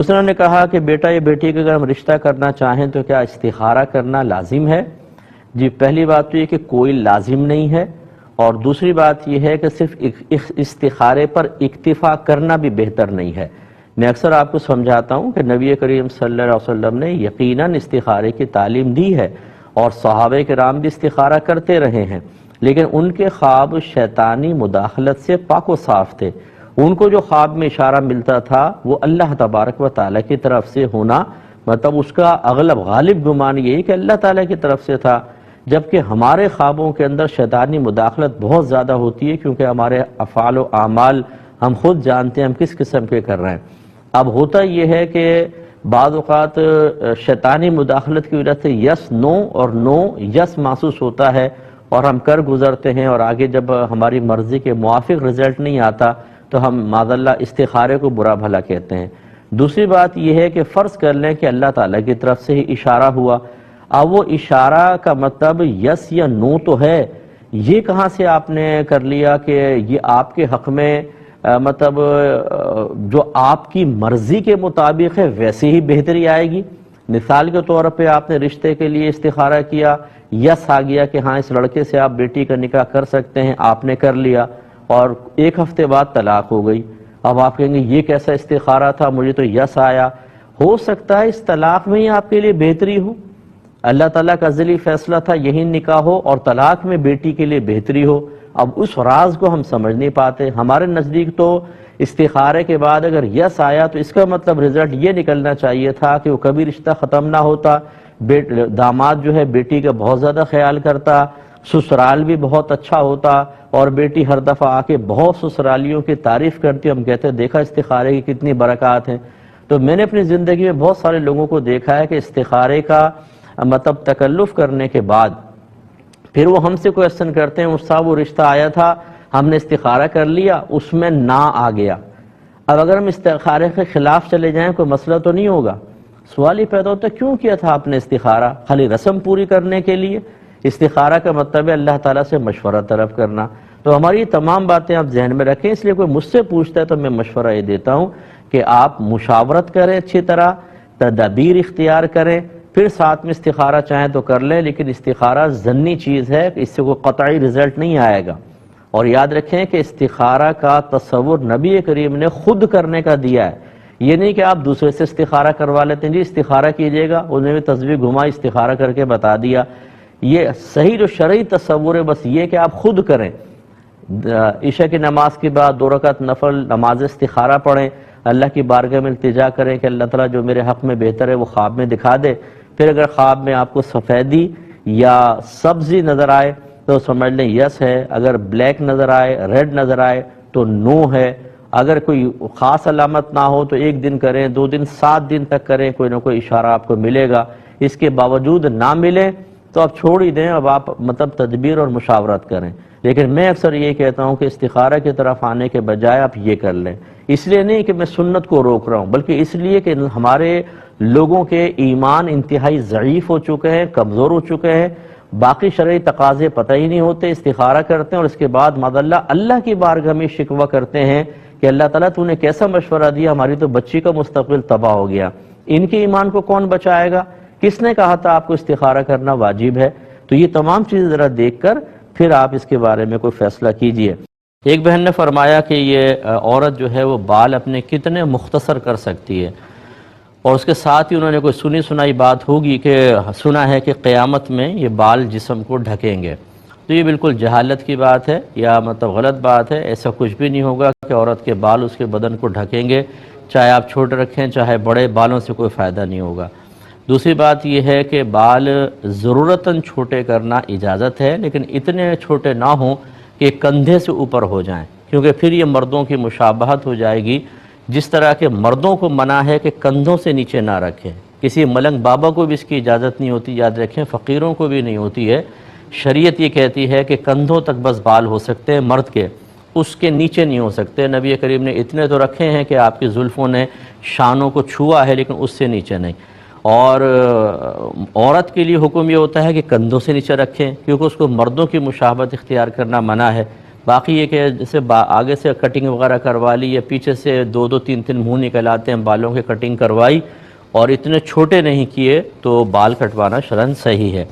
دوسروں نے کہا کہ بیٹا یا بیٹی کا اگر ہم رشتہ کرنا چاہیں تو کیا استخارہ کرنا لازم ہے؟ جی پہلی بات تو یہ کہ کوئی لازم نہیں ہے، اور دوسری بات یہ ہے کہ صرف استخارے پر اکتفا کرنا بھی بہتر نہیں ہے۔ میں اکثر آپ کو سمجھاتا ہوں کہ نبی کریم صلی اللہ علیہ وسلم نے یقیناً استخارے کی تعلیم دی ہے، اور صحابہ کرام بھی استخارہ کرتے رہے ہیں، لیکن ان کے خواب شیطانی مداخلت سے پاک و صاف تھے۔ ان کو جو خواب میں اشارہ ملتا تھا وہ اللہ تبارک و تعالیٰ کی طرف سے ہونا، مطلب اس کا اغلب غالب گمان یہی کہ اللہ تعالیٰ کی طرف سے تھا، جبکہ ہمارے خوابوں کے اندر شیطانی مداخلت بہت زیادہ ہوتی ہے، کیونکہ ہمارے افعال و اعمال ہم خود جانتے ہیں ہم کس قسم کے کر رہے ہیں۔ اب ہوتا یہ ہے کہ بعض اوقات شیطانی مداخلت کی وجہ سے یس نو اور نو یس محسوس ہوتا ہے، اور ہم کر گزرتے ہیں، اور آگے جب ہماری مرضی کے موافق رزلٹ نہیں آتا تو ہم معاذ اللہ استخارے کو برا بھلا کہتے ہیں۔ دوسری بات یہ ہے کہ فرض کر لیں کہ اللہ تعالیٰ کی طرف سے ہی اشارہ ہوا، اب وہ اشارہ کا مطلب یس یا نو تو ہے، یہ کہاں سے آپ نے کر لیا کہ یہ آپ کے حق میں مطلب جو آپ کی مرضی کے مطابق ہے ویسے ہی بہتری آئے گی؟ مثال کے طور پہ آپ نے رشتے کے لیے استخارہ کیا، یس آ گیا کہ ہاں اس لڑکے سے آپ بیٹی کا نکاح کر سکتے ہیں، آپ نے کر لیا، اور ایک ہفتے بعد طلاق ہو گئی۔ اب آپ کہیں گے یہ کیسا استخارہ تھا، مجھے تو یس آیا۔ ہو سکتا ہے اس طلاق میں ہی آپ کے لیے بہتری ہو، اللہ تعالیٰ کا ازلی فیصلہ تھا یہی نکاح ہو، اور طلاق میں بیٹی کے لیے بہتری ہو۔ اب اس راز کو ہم سمجھ نہیں پاتے۔ ہمارے نزدیک تو استخارے کے بعد اگر یس آیا تو اس کا مطلب رزلٹ یہ نکلنا چاہیے تھا کہ وہ کبھی رشتہ ختم نہ ہوتا، داماد جو ہے بیٹی کا بہت زیادہ خیال کرتا، سسرال بھی بہت اچھا ہوتا، اور بیٹی ہر دفعہ آ کے بہت سسرالیوں کی تعریف کرتی، ہم کہتے ہیں دیکھا استخارے کی کتنی برکات ہیں۔ تو میں نے اپنی زندگی میں بہت سارے لوگوں کو دیکھا ہے کہ استخارے کا مطلب تکلف کرنے کے بعد پھر وہ ہم سے کویسچن کرتے ہیں استاد وہ رشتہ آیا تھا ہم نے استخارہ کر لیا اس میں نہ آ گیا، اب اگر ہم استخارے کے خلاف چلے جائیں کوئی مسئلہ تو نہیں ہوگا؟ سوال ہی پیدا ہوتا ہے کیوں کیا تھا آپ نے استخارہ؟ خالی رسم پوری کرنے کے لیے؟ استخارہ کا مطلب ہے اللہ تعالیٰ سے مشورہ طلب کرنا۔ تو ہماری تمام باتیں آپ ذہن میں رکھیں، اس لیے کوئی مجھ سے پوچھتا ہے تو میں مشورہ یہ دیتا ہوں کہ آپ مشاورت کریں، اچھی طرح تدابیر اختیار کریں، پھر ساتھ میں استخارہ چاہیں تو کر لیں، لیکن استخارہ ظنی چیز ہے کہ اس سے کوئی قطعی رزلٹ نہیں آئے گا۔ اور یاد رکھیں کہ استخارہ کا تصور نبی کریم نے خود کرنے کا دیا ہے، یہ نہیں کہ آپ دوسرے سے استخارہ کروا لیتے ہیں جی استخارہ کیجئے گا، انہیں بھی تصویر گھما استخارہ کر کے بتا دیا۔ یہ صحیح جو شرعی تصور ہے بس یہ کہ آپ خود کریں، عشاء کی نماز کے بعد 2 رکعت نفل نماز استخارہ پڑھیں، اللہ کی بارگاہ میں التجا کریں کہ اللہ تعالیٰ جو میرے حق میں بہتر ہے وہ خواب میں دکھا دے۔ پھر اگر خواب میں آپ کو سفیدی یا سبزی نظر آئے تو سمجھ لیں یس ہے، اگر بلیک نظر آئے ریڈ نظر آئے تو نو ہے، اگر کوئی خاص علامت نہ ہو تو 1 دن کریں، 2 دن 7 دن تک کریں، کوئی نہ کوئی اشارہ آپ کو ملے گا۔ اس کے باوجود نہ ملے تو آپ چھوڑ ہی دیں، اب آپ مطلب تدبیر اور مشاورت کریں۔ لیکن میں اکثر یہ کہتا ہوں کہ استخارہ کی طرف آنے کے بجائے آپ یہ کر لیں، اس لیے نہیں کہ میں سنت کو روک رہا ہوں بلکہ اس لیے کہ ہمارے لوگوں کے ایمان انتہائی ضعیف ہو چکے ہیں، کمزور ہو چکے ہیں، باقی شرعی تقاضے پتہ ہی نہیں ہوتے، استخارہ کرتے ہیں اور اس کے بعد معاذ اللہ کی بارگاہ میں شکوہ کرتے ہیں کہ اللہ تعالیٰ تو نے کیسا مشورہ دیا، ہماری تو بچی کا مستقبل تباہ ہو گیا۔ ان کے ایمان کو کون بچائے گا؟ کس نے کہا تھا آپ کو استخارہ کرنا واجب ہے؟ تو یہ تمام چیزیں ذرا دیکھ کر پھر آپ اس کے بارے میں کوئی فیصلہ کیجئے۔ ایک بہن نے فرمایا کہ یہ عورت جو ہے وہ بال اپنے کتنے مختصر کر سکتی ہے، اور اس کے ساتھ ہی انہوں نے کوئی سنی سنائی بات ہوگی کہ سنا ہے کہ قیامت میں یہ بال جسم کو ڈھکیں گے، تو یہ بالکل جہالت کی بات ہے یا مطلب غلط بات ہے۔ ایسا کچھ بھی نہیں ہوگا کہ عورت کے بال اس کے بدن کو ڈھکیں گے، چاہے آپ چھوٹے رکھیں چاہے بڑے، بالوں سے کوئی فائدہ نہیں ہوگا۔ دوسری بات یہ ہے کہ بال ضرورتاً چھوٹے کرنا اجازت ہے، لیکن اتنے چھوٹے نہ ہوں کہ کندھے سے اوپر ہو جائیں، کیونکہ پھر یہ مردوں کی مشابہت ہو جائے گی۔ جس طرح کہ مردوں کو منع ہے کہ کندھوں سے نیچے نہ رکھیں، کسی ملنگ بابا کو بھی اس کی اجازت نہیں ہوتی، یاد رکھیں فقیروں کو بھی نہیں ہوتی ہے۔ شریعت یہ کہتی ہے کہ کندھوں تک بس بال ہو سکتے ہیں مرد کے، اس کے نیچے نہیں ہو سکتے۔ نبی کریم نے اتنے تو رکھے ہیں کہ آپ کی زلفوں نے شانوں کو چھوا ہے، لیکن اس سے نیچے نہیں۔ اور عورت کے لیے حکم یہ ہوتا ہے کہ کندھوں سے نیچے رکھیں، کیونکہ اس کو مردوں کی مشابہت اختیار کرنا منع ہے۔ باقی یہ کہ جیسے آگے سے کٹنگ وغیرہ کروا لی یا پیچھے سے 2-3 منہ نکل آتے ہیں بالوں کی کٹنگ کروائی اور اتنے چھوٹے نہیں کیے تو بال کٹوانا شرعاً صحیح ہے۔